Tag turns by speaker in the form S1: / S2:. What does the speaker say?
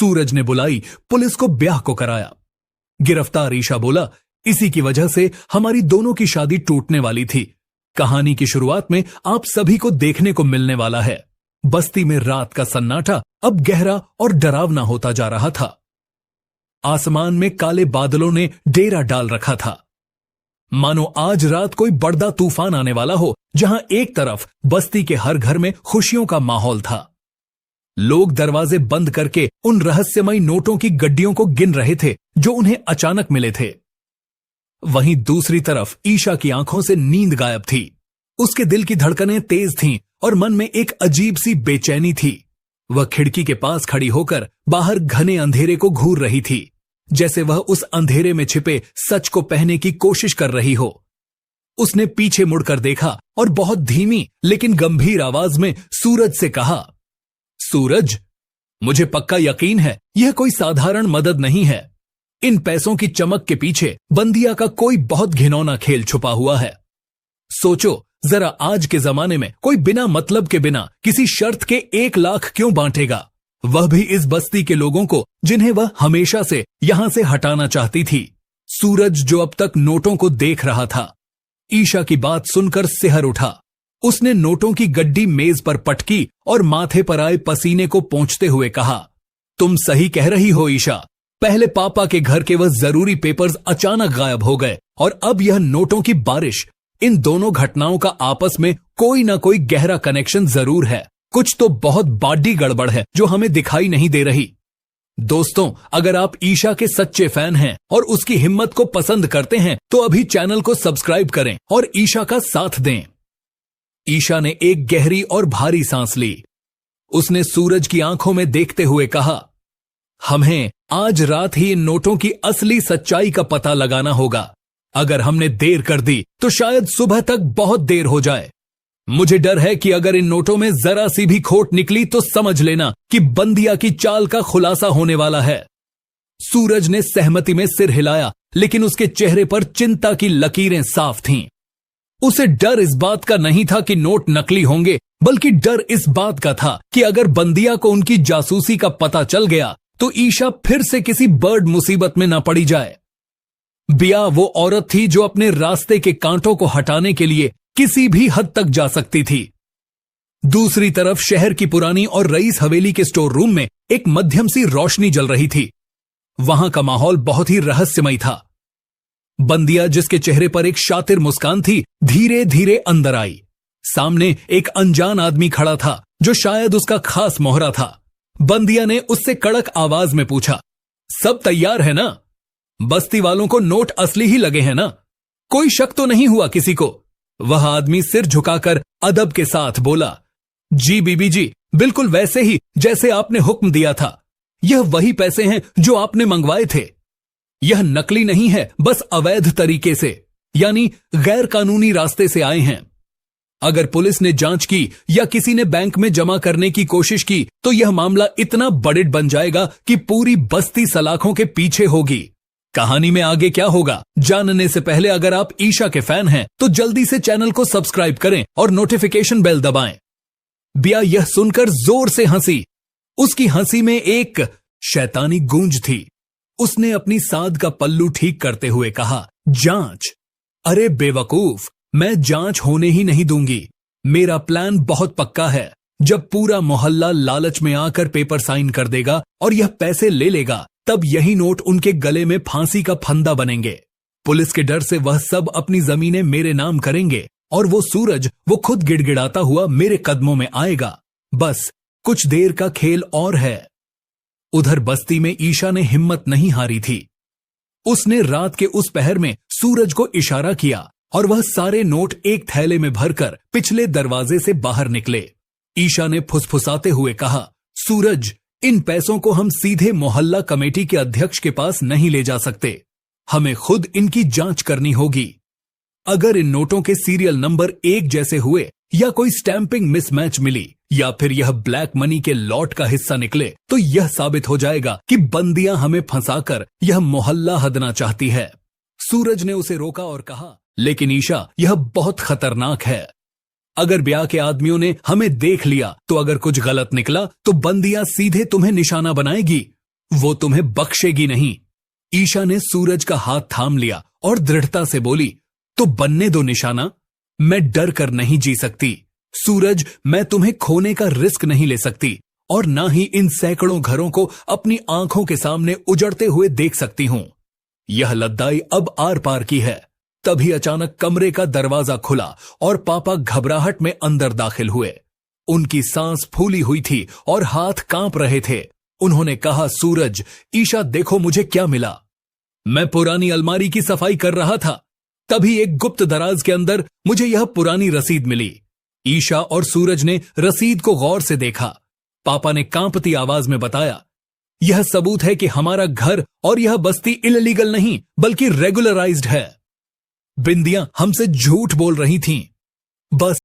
S1: सूरज ने बुलाई, पुलिस को ब्याह को कराया। गिरफ्तार ईशा बोला, इसी की वजह से हमारी दोनों की शादी टूटने वाली थी। कहानी की शुरुआत में आप सभी को देखने को मिलने वाला है। बस्ती में रात का सन्नाटा अब गहरा और डरावना होता जा रहा था। आसमान में काले बादलों ने डेरा डाल रखा था, मानो आज रात कोई बड़ा तूफान आने वाला हो। जहां एक तरफ बस्ती के हर घर में खुशियों का माहौल था, लोग दरवाजे बंद करके उन रहस्यमयी नोटों की गड्डियों को गिन रहे थे जो उन्हें अचानक मिले थे। वहीं दूसरी तरफ ईशा की आंखों से नींद गायब थी। उसके दिल की धड़कनें तेज थीं और मन में एक अजीब सी बेचैनी थी। वह खिड़की के पास खड़ी होकर बाहर घने अंधेरे को घूर रही थी, जैसे वह उस अंधेरे में छिपे सच को पहने की कोशिश कर रही हो। उसने पीछे मुड़कर देखा और बहुत धीमी लेकिन गंभीर आवाज में सूरज से कहा, सूरज, मुझे पक्का यकीन है यह कोई साधारण मदद नहीं है। इन पैसों की चमक के पीछे बंदिया का कोई बहुत घिनौना खेल छुपा हुआ है। सोचो जरा, आज के जमाने में कोई बिना मतलब के बिना किसी शर्त के 1 लाख क्यों बांटेगा, वह भी इस बस्ती के लोगों को जिन्हें वह हमेशा से यहां से हटाना चाहती थी। सूरज जो अब तक नोटों को देख रहा था, ईशा की बात सुनकर सिहर उठा। उसने नोटों की गड्डी मेज पर पटकी और माथे पर आए पसीने को पोंछते हुए कहा, तुम सही कह रही हो ईशा। पहले पापा के घर के वह जरूरी पेपर्स अचानक गायब हो गए और अब यह नोटों की बारिश। इन दोनों घटनाओं का आपस में कोई ना कोई गहरा कनेक्शन जरूर है। कुछ तो बहुत बड़ी गड़बड़ है जो हमें दिखाई नहीं दे रही। दोस्तों, अगर आप ईशा के सच्चे फैन हैं और उसकी हिम्मत को पसंद करते हैं तो अभी चैनल को सब्सक्राइब करें और ईशा का साथ दें। ईशा ने एक गहरी और भारी सांस ली। उसने सूरज की आंखों में देखते हुए कहा, हमें आज रात ही इन नोटों की असली सच्चाई का पता लगाना होगा। अगर हमने देर कर दी तो शायद सुबह तक बहुत देर हो जाए। मुझे डर है कि अगर इन नोटों में जरा सी भी खोट निकली तो समझ लेना कि बंदिया की चाल का खुलासा होने वाला है। सूरज ने सहमति में सिर हिलाया, लेकिन उसके चेहरे पर चिंता की लकीरें साफ थीं। उसे डर इस बात का नहीं था कि नोट नकली होंगे, बल्कि डर इस बात का था कि अगर बंदिया को उनकी जासूसी का पता चल गया तो ईशा फिर से किसी बर्ड मुसीबत में न पड़ी जाए। बिया वो औरत थी जो अपने रास्ते के कांटों को हटाने के लिए किसी भी हद तक जा सकती थी। दूसरी तरफ शहर की पुरानी और रईस हवेली के स्टोर रूम में एक मध्यम सी रोशनी जल रही थी। वहां का माहौल बहुत ही रहस्यमय था। बंदिया, जिसके चेहरे पर एक शातिर मुस्कान थी, धीरे धीरे अंदर आई। सामने एक अनजान आदमी खड़ा था जो शायद उसका खास मोहरा था। बंदिया ने उससे कड़क आवाज में पूछा, सब तैयार है ना? बस्ती वालों को नोट असली ही लगे हैं ना? कोई शक तो नहीं हुआ किसी को? वह आदमी सिर झुकाकर अदब के साथ बोला, जी बीबी जी, बिल्कुल वैसे ही जैसे आपने हुक्म दिया था। यह वही पैसे हैं जो आपने मंगवाए थे। यह नकली नहीं है, बस अवैध तरीके से, यानी गैर कानूनी रास्ते से आए हैं। अगर पुलिस ने जांच की या किसी ने बैंक में जमा करने की कोशिश की तो यह मामला इतना बड़े बन जाएगा कि पूरी बस्ती सलाखों के पीछे होगी। कहानी में आगे क्या होगा जानने से पहले अगर आप ईशा के फैन हैं तो जल्दी से चैनल को सब्सक्राइब करें और नोटिफिकेशन बेल दबाएं। बिया यह सुनकर जोर से हंसी। उसकी हंसी में एक शैतानी गूंज थी। उसने अपनी साद का पल्लू ठीक करते हुए कहा, जांच? अरे बेवकूफ, मैं जांच होने ही नहीं दूंगी। मेरा प्लान बहुत पक्का है। जब पूरा मोहल्ला लालच में आकर पेपर साइन कर देगा और यह पैसे ले लेगा, तब यही नोट उनके गले में फांसी का फंदा बनेंगे। पुलिस के डर से वह सब अपनी जमीनें मेरे नाम करेंगे और वो सूरज, वो खुद गिड़गिड़ाता हुआ मेरे कदमों में आएगा। बस कुछ देर का खेल और है। उधर बस्ती में ईशा ने हिम्मत नहीं हारी थी। उसने रात के उस पहर में सूरज को इशारा किया और वह सारे नोट एक थैले में भरकर पिछले दरवाजे से बाहर निकले। ईशा ने फुसफुसाते हुए कहा, सूरज, इन पैसों को हम सीधे मोहल्ला कमेटी के अध्यक्ष के पास नहीं ले जा सकते। हमें खुद इनकी जांच करनी होगी। अगर इन नोटों के सीरियल नंबर एक जैसे हुए या कोई स्टैंपिंग मिसमैच मिली या फिर यह ब्लैक मनी के लॉट का हिस्सा निकले तो यह साबित हो जाएगा कि बंदियां हमें फंसाकर यह मोहल्ला हदना चाहती है। सूरज ने उसे रोका और कहा, लेकिन ईशा, यह बहुत खतरनाक है। अगर ब्याह के आदमियों ने हमें देख लिया तो अगर कुछ गलत निकला तो बंदियां सीधे तुम्हें निशाना बनाएगी वो तुम्हें बख्शेगी नहीं। ईशा ने सूरज का हाथ थाम लिया और दृढ़ता से बोली, तो बनने दो निशाना, मैं डर कर नहीं जी सकती। सूरज, मैं तुम्हें खोने का रिस्क नहीं ले सकती और ना ही इन सैकड़ों घरों को अपनी आंखों के सामने उजड़ते हुए देख सकती हूं। यह लद्दाई अब आर पार की है। तभी अचानक कमरे का दरवाजा खुला और पापा घबराहट में अंदर दाखिल हुए। उनकी सांस फूली हुई थी और हाथ कांप रहे थे। उन्होंने कहा, सूरज, ईशा देखो मुझे क्या मिला। मैं पुरानी अलमारी की सफाई कर रहा था, तभी एक गुप्त दराज के अंदर मुझे यह पुरानी रसीद मिली। ईशा और सूरज ने रसीद को गौर से देखा। पापा ने कांपती आवाज में बताया, यह सबूत है कि हमारा घर और यह बस्ती इलीगल नहीं बल्कि रेगुलराइज्ड है। बिंदियां हमसे झूठ बोल रही थीं। बस